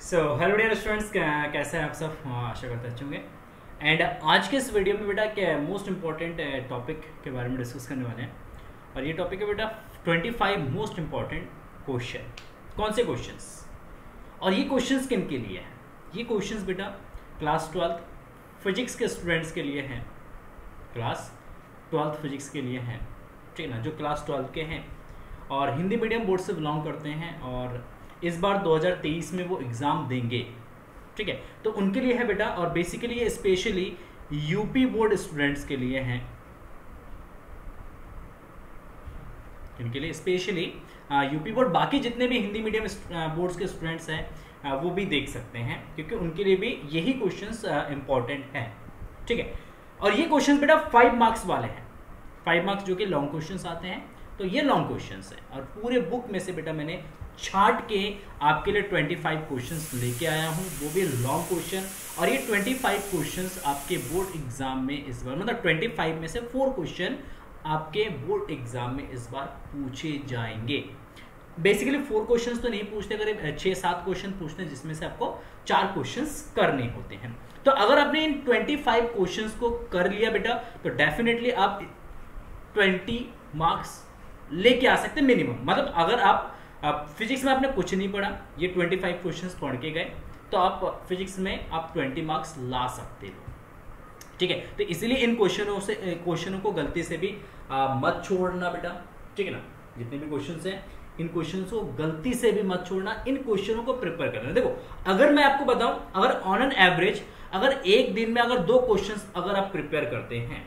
So hello dear students, कैसे हैं आप सब? आशा करते अच्छे होंगे। एंड आज के इस वीडियो में बेटा क्या मोस्ट इंपॉर्टेंट टॉपिक के बारे में डिस्कस करने वाले हैं। और ये टॉपिक है बेटा 25 मोस्ट इंपॉर्टेंट क्वेश्चन। कौन से क्वेश्चंस और ये क्वेश्चंस किन के लिए हैं? ये क्वेश्चंस बेटा क्लास 12 फिजिक्स के स्टूडेंट्स के लिए हैं। क्लास 12 फिजिक्स के लिए हैं, ठीक है ना, जो क्लास 12 के हैं और हिंदी मीडियम बोर्ड से बिलोंग करते हैं और इस बार 2023 में वो एग्ज़ाम देंगे, ठीक है। तो उनके लिए है बेटा, और बेसिकली ये स्पेशली यूपी बोर्ड स्टूडेंट्स के लिए हैं। इनके लिए स्पेशली यूपी बोर्ड, बाकी जितने भी हिंदी मीडियम बोर्ड्स के स्टूडेंट्स हैं वो भी देख सकते हैं, क्योंकि उनके लिए भी यही क्वेश्चंस इंपॉर्टेंट हैं, ठीक है। और ये क्वेश्चन बेटा 5 मार्क्स वाले हैं, 5 मार्क्स जो कि लॉन्ग क्वेश्चंस आते हैं। तो ये लॉन्ग क्वेश्चंस है और पूरे बुक में से बेटा मैंने छाट के आपके लिए 25 क्वेश्चंस लेके आया हूं, वो भी लॉन्ग क्वेश्चन। और ये 25 क्वेश्चंस आपके बोर्ड एग्जाम में इस बार, मतलब 25 में से 4 क्वेश्चन आपके बोर्ड एग्जाम में इस बार पूछे जाएंगे। बेसिकली 4 क्वेश्चंस तो नहीं पूछते, करीब 6-7 क्वेश्चन पूछते हैं, जिसमें से आपको 4 क्वेश्चंस करने होते हैं। तो अगर आपने इन 25 क्वेश्चंस को कर लिया बेटा, तो डेफिनेटली आप 20 मार्क्स लेके आ सकते हैं मिनिमम। मतलब अगर आप फिजिक्स में आपने कुछ नहीं पढ़ा, ये 25 क्वेश्चंस पढ़ के गए, तो आप फिजिक्स में आप 20 मार्क्स ला सकते हो, ठीक है। तो इसीलिए इन क्वेश्चनों को गलती से भी मत छोड़ना बेटा, ठीक है ना। जितने भी क्वेश्चंस हैं इन क्वेश्चंस को गलती से भी मत छोड़ना, इन क्वेश्चनों को प्रिपेयर करना। देखो, अगर मैं आपको बताऊं, अगर ऑन एन एवरेज अगर एक दिन में अगर 2 क्वेश्चंस अगर आप प्रिपेयर करते हैं,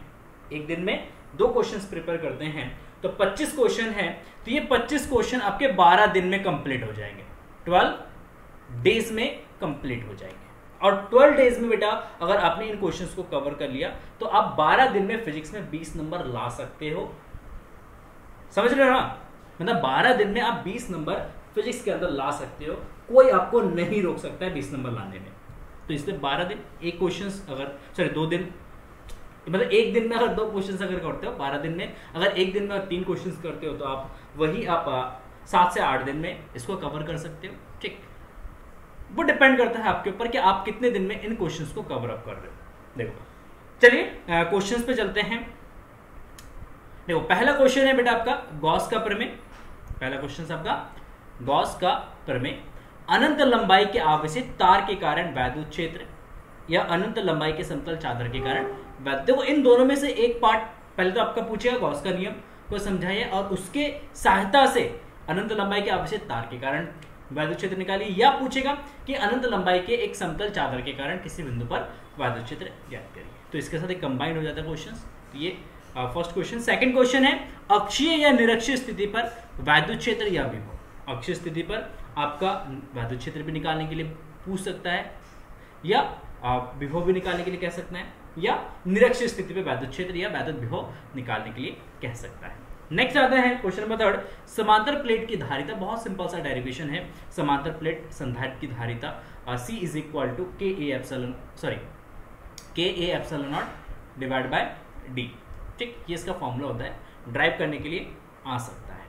एक दिन में 2 क्वेश्चंस प्रिपेयर करते हैं, तो 25 क्वेश्चन है, तो ये 25 क्वेश्चन आपके 12 दिन में कंप्लीट हो जाएंगे, 12 डेज में कंप्लीट हो जाएंगे। और 12 डेज में बेटा अगर आपने इन क्वेश्चंस को कवर कर लिया, तो आप 12 दिन में फिजिक्स में 20 नंबर ला सकते हो। समझ रहे हो ना? मतलब 12 दिन में आप 20 नंबर फिजिक्स के अंदर ला सकते हो, कोई आपको नहीं रोक सकता है 20 नंबर लाने में। तो इसलिए 12 दिन एक क्वेश्चन, अगर 2 दिन, मतलब एक दिन में अगर 2 क्वेश्चंस अगर करते हो, 12 दिन में अगर एक दिन में 3 क्वेश्चंस करते हो, तो आप 7 से 8 दिन में इसको कवर कर सकते हो, ठीक। वो डिपेंड करता है आपके ऊपर कि आप कितने दिन में इन क्वेश्चंस को कवर अप कर रहे हो। देखो, चलिए क्वेश्चंस पे चलते हैं। देखो, पहला क्वेश्चन है बेटा आपका गॉस का प्रमेय। पहला क्वेश्चन आपका गॉस का प्रमेय। अनंत लंबाई के आवेशित तार के कारण वैद्युत क्षेत्र या अनंत लंबाई के समतल चादर के कारण, देखो इन दोनों में से एक पार्ट पहले तो आपका पूछेगा, गॉस का नियम को समझाइए और उसके सहायता से अनंत लंबाई के आवेशित तार के कारण वैद्युत क्षेत्र निकालिए, या पूछेगा कि अनंत लंबाई के एक समतल चादर के कारण किसी बिंदु पर वैद्युत क्षेत्र ज्ञात करिए। तो इसके साथ एक कंबाइंड हो जाता है क्वेश्चन। तो ये फर्स्ट क्वेश्चन। सेकंड क्वेश्चन है अक्षीय या निरक्षीय स्थिति पर वैद्युत क्षेत्र या विभव। अक्षीय स्थिति पर आपका वैद्युत क्षेत्र भी निकालने के लिए पूछ सकता है, या विभव भी निकालने के लिए कह सकते हैं, या निरक्षीय स्थिति पे वैद्युत क्षेत्र या वैद्युत विभव निकालने के लिए कह सकता है। नेक्स्ट आता है क्वेश्चन नंबर 3, समांतर प्लेट की धारिता। बहुत सिंपल सा डेरिवेशन है। समांतर प्लेट संधारित्र की धारिता C is equal to KA epsilon not divide by D, ठीक। ये इसका फॉर्मूला होता है, ड्राइव करने के लिए आ सकता है।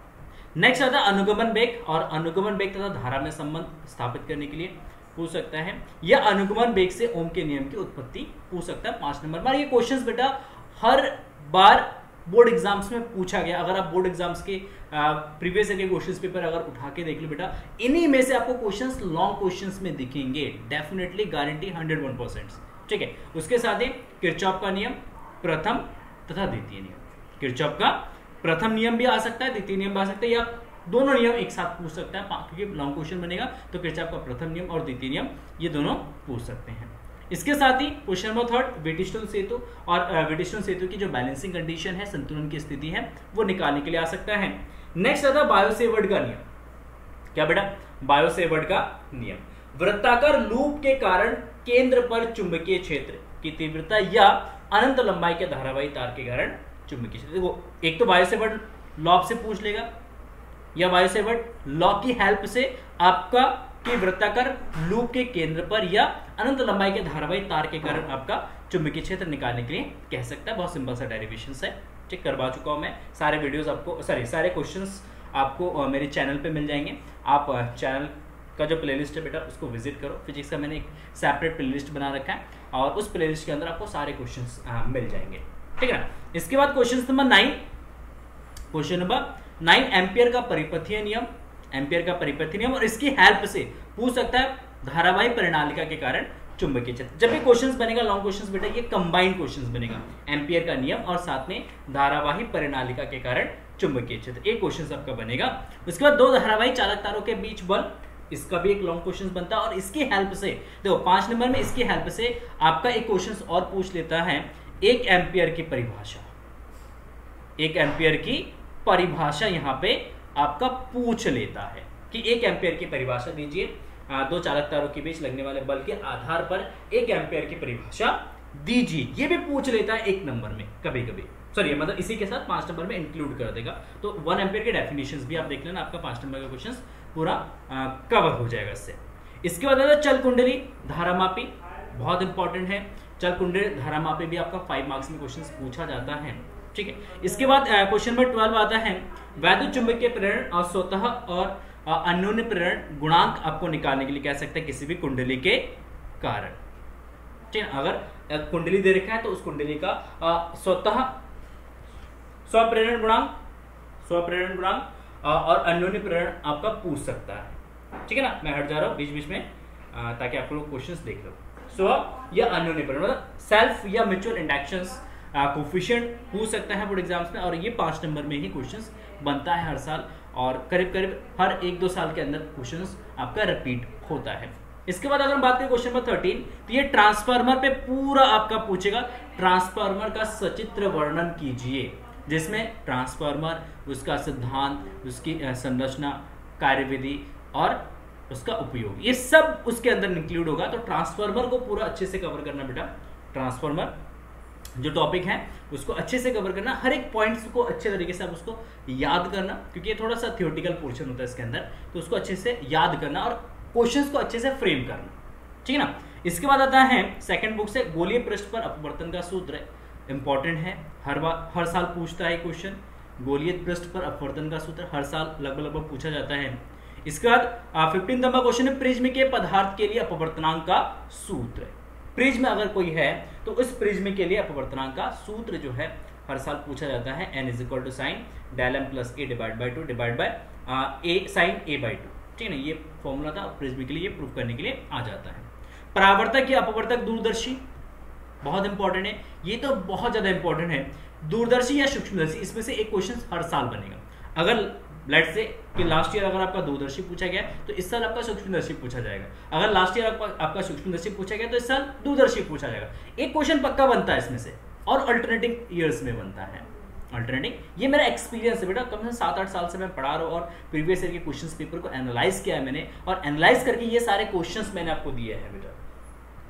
नेक्स्ट आता है अनुगमन वेग, और अनुगमन वेग तथा धारा में संबंध स्थापित करने के लिए पूछ सकता है, या अनुगमन वेग से ओम के नियम की उत्पत्ति पूछ सकता है 5 नंबर पर। ये क्वेश्चंस बेटा हर बार बोर्ड एग्जाम्स में पूछा गया। अगर आप बोर्ड एग्जाम्स के प्रीवियस ईयर के क्वेश्चंस पेपर अगर उठा के देख लो बेटा, इन्हीं में से आपको क्वेश्चंस लॉन्ग क्वेश्चंस में दिखेंगे, डेफिनेटली गारंटी 101%, ठीक है। उसके साथ ही किरचॉफ का नियम प्रथम तथा द्वितीय नियम। किरचॉफ का प्रथम नियम भी आ सकता है, द्वितीय नियम भी आ सकता है, या दोनों नियम एक साथ पूछ सकता है, क्योंकि लॉन्ग क्वेश्चन बनेगा। तो किरचॉफ का प्रथम नियम और द्वितीय नियम ये दोनों पूछ सकते हैं। इसके साथ ही क्वेश्चन नंबर 3, व्हिटिस्टोन सेतु, और व्हिटिस्टोन सेतु की जो बैलेंसिंग कंडीशन है, संतुलन की स्थिति है, वो निकालने के लिए आ सकता है। नेक्स्ट आता है बायो-सेवर्ट का नियम। क्या बेटा? बायो-सेवर्ट का नियम। वृत्ताकार लूप के कारण केंद्र पर चुंबकीय क्षेत्र की तीव्रता या अनंत लंबाई के धारावाही तार के कारण चुंबकीय क्षेत्र। देखो, एक तो बायो-सेवर्ट लॉ से पूछ लेगा, या बायो-सेवर्ट लॉ की हेल्प से आपका कि वृत्ताकार लूप के केंद्र पर या अनंत लंबाई के धारावाही तार के कारण आपका चुंबकीय क्षेत्र निकालने के लिए कह सकता है। बहुत सिंपल सा डेरिवेशन है, चेक करवा चुका हूं मैं। सारे वीडियोस आपको सारे क्वेश्चंस आपको मेरे चैनल पे मिल जाएंगे। आप चैनल का जो प्लेलिस्ट है बेटा उसको विजिट करो। फिजिक्स का मैंने एक सेपरेट प्लेलिस्ट बना रखा है और उस प्लेलिस्ट के अंदर आपको सारे क्वेश्चंस मिल जाएंगे, ठीक है ना। इसके बाद question number 9, question number 9 ampere का परिपथीय नियम, एम्पियर का परिपथीय नियम और इसकी हेल्प से पूछ सकता है धारावाही परिणालिका के कारण चुंबकीय क्षेत्र। जब ये क्वेश्चंस बनेगा लॉन्ग क्वेश्चंस बेटा, ये कंबाइंड क्वेश्चंस बनेगा, एम्पियर का नियम और साथ में धारावाही परिणालिका के कारण चुंबकीय क्षेत्र, एक क्वेश्चन आपका बनेगा। उसके बाद दो धारावाही चालक तारों के बीच बल, इसका भी एक लॉन्ग क्वेश्चन बनता है और इसकी हेल्प से देखो 5 नंबर में इसकी हेल्प से आपका एक क्वेश्चन और पूछ लेता है 1 एम्पियर की परिभाषा, 1 एम्पियर की परिभाषा यहां पे आपका पूछ लेता है कि 1 एम्पियर की परिभाषा दीजिए, दो चालक तारों के बीच लगने वाले बल के आधार पर 1 एम्पियर की परिभाषा दीजिए, ये भी पूछ लेता है 1 नंबर में कभी कभी, सॉरी मतलब इसी के साथ 5 नंबर में इंक्लूड कर देगा। तो 1 एम्पियर के डेफिनेशंस भी आप देख लेना, आपका 5 नंबर का क्वेश्चन पूरा कवर हो जाएगा इससे। इसके बाद चल कुंडली धारामापी, बहुत इंपॉर्टेंट है, चल कुंडली धारामापी भी आपका 5 मार्क्स में क्वेश्चन पूछा जाता है, ठीक है। इसके बाद क्वेश्चन नंबर 12 आता है वैद्युत चुंबकीय प्रेरण और स्वतः और अन्योन्य प्रेरण गुणांक आपको निकालने के लिए कह सकते हैं किसी भी कुंडली के कारण, ठीक है। अगर कुंडली दे रखा है तो उस कुंडली का स्वतः स्वप्रेरण गुणांक और अन्योन्य प्रेरण आपका पूछ सकता है, ठीक है ना। मैं हट जा रहा हूं बीच बीच में ताकि आप लोग क्वेश्चंस देख लो। स्व या अन्योन्य प्रेरण मतलब सेल्फ या म्यूचुअल इंडक्शंस कोफिशिएंट पूछ सकता है बोर्ड एग्जाम्स में और ये 5 नंबर में ही क्वेश्चंस बनता है हर साल और करीब करीब हर 1-2 साल के अंदर क्वेश्चंस आपका रिपीट होता है। इसके बाद अगर हम बात करें क्वेश्चन नंबर 13 तो ये ट्रांसफार्मर पे पूरा आपका पूछेगा, ट्रांसफार्मर का सचित्र वर्णन कीजिए जिसमें ट्रांसफार्मर, उसका सिद्धांत, उसकी संरचना, कार्यविधि और उसका उपयोग, ये सब उसके अंदर इंक्लूड होगा। तो ट्रांसफार्मर को पूरा अच्छे से कवर करना बेटा, ट्रांसफार्मर जो टॉपिक है उसको अच्छे से कवर करना, हर एक पॉइंट्स को अच्छे तरीके से आप उसको याद करना क्योंकि ये थोड़ा सा थियोरेटिकल पोर्शन होता है इसके अंदर, तो उसको अच्छे से याद करना और क्वेश्चंस को अच्छे से फ्रेम करना, ठीक है ना। इसके बाद आता है सेकंड बुक से गोलीय पृष्ठ पर अपवर्तन का सूत्र, इंपॉर्टेंट है, हर साल पूछता है क्वेश्चन, गोलीय पृष्ठ पर अपवर्तन का सूत्र हर साल लगभग पूछा जाता है। इसके बाद 15 नंबर क्वेश्चन है प्रिज्म के पदार्थ के लिए अपवर्तनांक का सूत्र, प्रिज्म अगर कोई है तो उस प्रिज्म के लिए अपवर्तनांक का सूत्र जो है हर साल पूछा जाता है, n = sin del m + a / 2 divide by a sin a/2, ठीक है ना। ये फॉर्मूला था प्रिज्म के लिए, ये प्रूफ करने के लिए आ जाता है। परावर्तक या अपवर्तक दूरदर्शी बहुत इंपॉर्टेंट है, ये तो बहुत ज्यादा इंपॉर्टेंट है, दूरदर्शी या सूक्ष्मदर्शी इसमें से एक क्वेश्चन हर साल बनेगा। अगर लेट्स से कि लास्ट ईयर अगर आपका दूरदर्शी पूछा गया तो इस साल आपका सूक्ष्मदर्शी पूछा जाएगा, अगर लास्ट ईयर आपका सूक्ष्मदर्शी पूछा गया तो इस साल दूरदर्शी पूछा जाएगा। एक क्वेश्चन पक्का बनता है इसमें से और अल्टरनेटिंग ईयर्स में बनता है, अल्टरनेटिंग। ये मेरा एक्सपीरियंस है बेटा, कम से 7-8 साल से मैं पढ़ा रहा हूँ और प्रीवियस ईयर के क्वेश्चंस पेपर को एनालाइज किया है मैंने और एनालाइज करके ये सारे क्वेश्चंस मैंने आपको दिए हैं बेटा।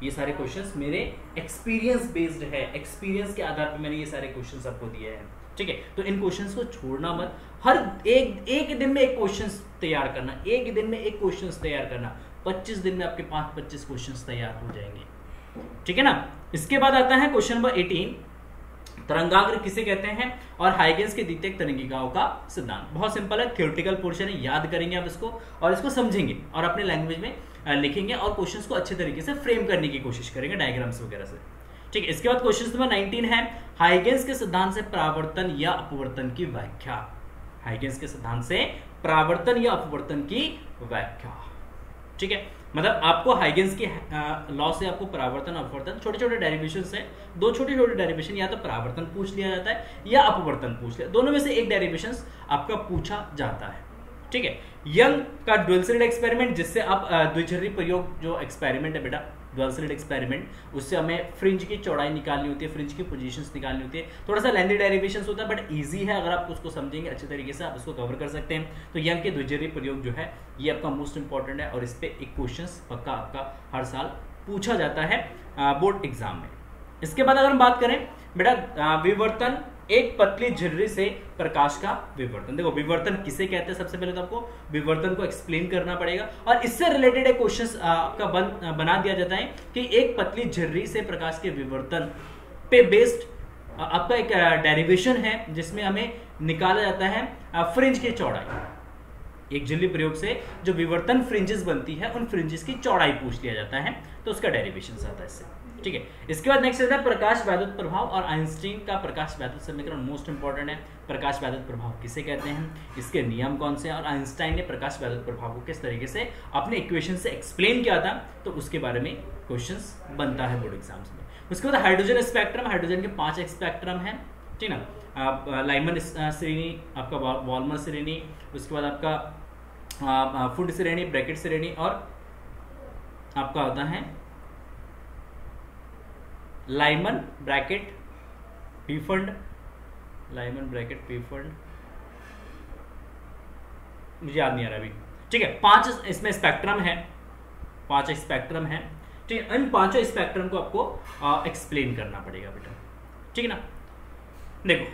ये सारे क्वेश्चंस मेरे एक्सपीरियंस बेस्ड है, एक्सपीरियंस के आधार पर मैंने ये सारे क्वेश्चंस आपको दिए हैं, ठीक है। तो इन क्वेश्चंस को छोड़ना मत, हर एक दिन में एक क्वेश्चंस तैयार करना, एक दिन में एक क्वेश्चंस तैयार करना, 25 दिन में आपके पास 25 क्वेश्चंस तैयार हो जाएंगे, ठीक है ना। इसके बाद आता है क्वेश्चन नंबर 18 तरंगाग्र किसे कहते हैं और हाइगेंस के द्वितीयक तरंगिकाओं का सिद्धांत। बहुत सिंपल है, थियोरेटिकल पोर्शन है, याद करेंगे आप इसको और इसको समझेंगे और अपने लैंग्वेज में लिखेंगे और क्वेश्चंस को अच्छे तरीके से फ्रेम करने की कोशिश करेंगे डायग्राम्स वगैरह से, ठीक है। इसके बाद क्वेश्चन नंबर 19 है हाइगेंस के सिद्धांत से परावर्तन या अपवर्तन की व्याख्या, हाइगेंस के सिद्धांत से परावर्तन या अपवर्तन की व्याख्या, ठीक है। मतलब आपको हाइगेंस के लॉ से आपको परावर्तन अपवर्तन छोटे छोटे डेरिवेशन है, दो छोटे छोटे डेरिवेशन या तो परावर्तन पूछ लिया जाता है या अपवर्तन पूछ लिया, दोनों में से एक डेरिवेशन आपका पूछा जाता है, ठीक है। यंग का ड्यूल स्लिट एक्सपेरिमेंट जिससे आप द्विचर्या प्रयोग जो एक्सपेरिमेंट है बेटा, ड्यूल स्लिट एक्सपेरिमेंट, उससे हमें फ्रिंज की चौड़ाई निकालनी होती है, फ्रिंज की पोजीशंस निकालनी होती है, थोड़ा सा लेंथी डेरिवेशंस होता है बट इजी है, अगर आप उसको समझेंगे अच्छे तरीके से आप उसको कवर कर सकते हैं। तो यंग के द्विचर्या प्रयोग जो है ये आपका मोस्ट इंपॉर्टेंट है और इस पे एक क्वेश्चन पक्का आपका हर साल पूछा जाता है बोर्ड एग्जाम में। इसके बाद अगर हम बात करें बेटा विवर्तन, एक पतली झिर्री से प्रकाश का विवर्तन। देखो विवर्तन किसे कहते हैं, सबसे पहले तो आपको विवर्तन को एक्सप्लेन करना पड़ेगा और इससे रिलेटेड एक क्वेश्चन आपका बना दिया जाता है कि एक पतली झिर्री से प्रकाश के विवर्तन पे बेस्ड आपका एक डेरिवेशन है जिसमें हमें निकाला जाता है फ्रिंज की चौड़ाई, एक झिल्ली प्रयोग से जो विवर्तन फ्रिंजेस बनती है उन फ्रिंजेस की चौड़ाई पूछ लिया जाता है, तो उसका डेरिवेशन आता है इससे। ठीक है, इसके बाद नेक्स्ट है प्रकाश वैद्युत प्रभाव और आइंस्टीन का प्रकाश वैद्युत समीकरण मोस्ट इंपॉर्टेंट है। प्रकाश वैद्युत प्रभाव किसे कहते हैं, इसके नियम कौन से हैं, और आइंस्टाइन ने प्रकाश वैद्युत प्रभाव को किस तरीके से अपने इक्वेशन से एक्सप्लेन किया था, तो उसके बारे में क्वेश्चंस बनता है बोर्ड एग्जाम्स में। उसके बाद हाइड्रोजन स्पेक्ट्रम, हाइड्रोजन के 5 स्पेक्ट्रम है, ठीक ना, लाइमन श्रेणी, आपका वॉल्मर श्रेणी, उसके बाद आपका फुड श्रेणी, ब्रैकेट श्रेणी, और आपका होता है लाइमन ब्रैकेट पीफंड, लाइमन ब्रैकेट पीफंड, मुझे याद नहीं आ रहा अभी। ठीक है, 5 इसमें स्पेक्ट्रम है, 5 स्पेक्ट्रम है। ठीक है, इन 5 स्पेक्ट्रम को आपको एक्सप्लेन करना पड़ेगा बेटा। ठीक है ना, देखो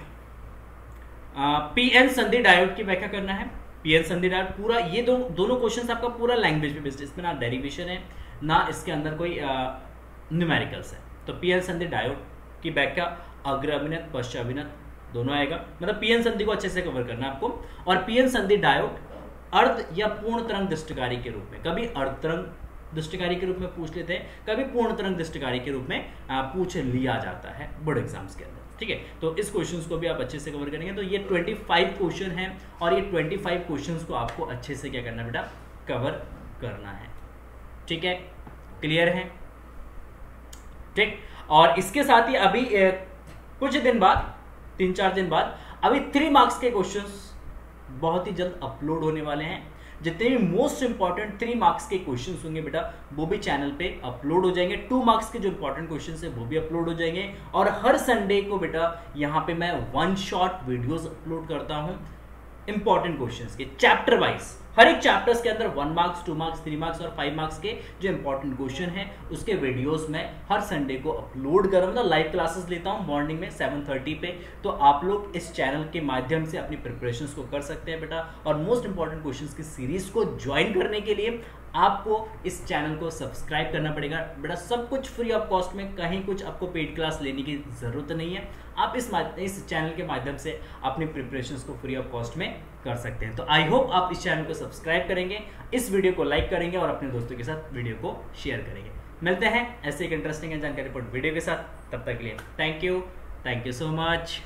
पीएन संधि डायोड की व्याख्या करना है। पीएन संधि डायोड पूरा, ये दोनों क्वेश्चंस आपका पूरा लैंग्वेज पे बेस्ड है, इसमें ना डेरिवेशन है ना इसके अंदर कोई न्यूमेरिकल्स है। तो पीएन संधि डायोड की व्याख्या अग्राभिनत पश्चाभिनत दोनों आएगा, मतलब पीएन संधि को अच्छे से कवर करना है आपको। और पीएन संधि डायोड अर्ध या पूर्ण तरंग दृष्टिकारी के रूप में, कभी अर्ध तरंग दृष्टिकारी के रूप में पूछ लेते हैं, कभी पूर्ण तरंग दृष्टिकारी के रूप में पूछ लिया जाता है बोर्ड एग्जाम्स के अंदर। ठीक है, तो इस क्वेश्चंस को भी आप अच्छे से कवर करेंगे। तो ये 25 क्वेश्चन है और ये 25 क्वेश्चंस को आपको अच्छे से क्या करना है बेटा, कवर करना है। ठीक है, क्लियर है? ठीक, और इसके साथ ही अभी कुछ दिन बाद, 3-4 दिन बाद, अभी 3 मार्क्स के क्वेश्चंस बहुत ही जल्द अपलोड होने वाले हैं। जितने भी मोस्ट इंपॉर्टेंट 3 मार्क्स के क्वेश्चंस होंगे बेटा, वो भी चैनल पे अपलोड हो जाएंगे। 2 मार्क्स के जो इंपॉर्टेंट क्वेश्चंस है वो भी अपलोड हो जाएंगे। और हर संडे को बेटा यहाँ पे मैं 1 शॉट वीडियोस अपलोड करता हूँ इंपॉर्टेंट क्वेश्चंस के, चैप्टर वाइज। हर एक चैप्टर्स के अंदर 1 मार्क्स, 2 मार्क्स, 3 मार्क्स और 5 मार्क्स के जो इंपॉर्टेंट क्वेश्चन है उसके वीडियोस मैं हर संडे को अपलोड कर रहा हूँ। लाइव क्लासेस लेता हूँ मॉर्निंग में 7:30 पे, तो आप लोग इस चैनल के माध्यम से अपनी प्रिपरेशंस को कर सकते हैं बेटा। और मोस्ट इंपॉर्टेंट क्वेश्चंस की सीरीज को ज्वाइन करने के लिए आपको इस चैनल को सब्सक्राइब करना पड़ेगा बेटा। सब कुछ फ्री ऑफ कॉस्ट में, कहीं कुछ आपको पेड क्लास लेने की जरूरत नहीं है। आप इस चैनल के माध्यम से अपनी प्रिपरेशंस को फ्री ऑफ कॉस्ट में कर सकते हैं। तो आई होप आप इस चैनल को सब्सक्राइब करेंगे, इस वीडियो को लाइक करेंगे और अपने दोस्तों के साथ वीडियो को शेयर करेंगे। मिलते हैं ऐसे एक इंटरेस्टिंग जानकारी वीडियो के साथ, तब तक के लिए थैंक यू सो मच।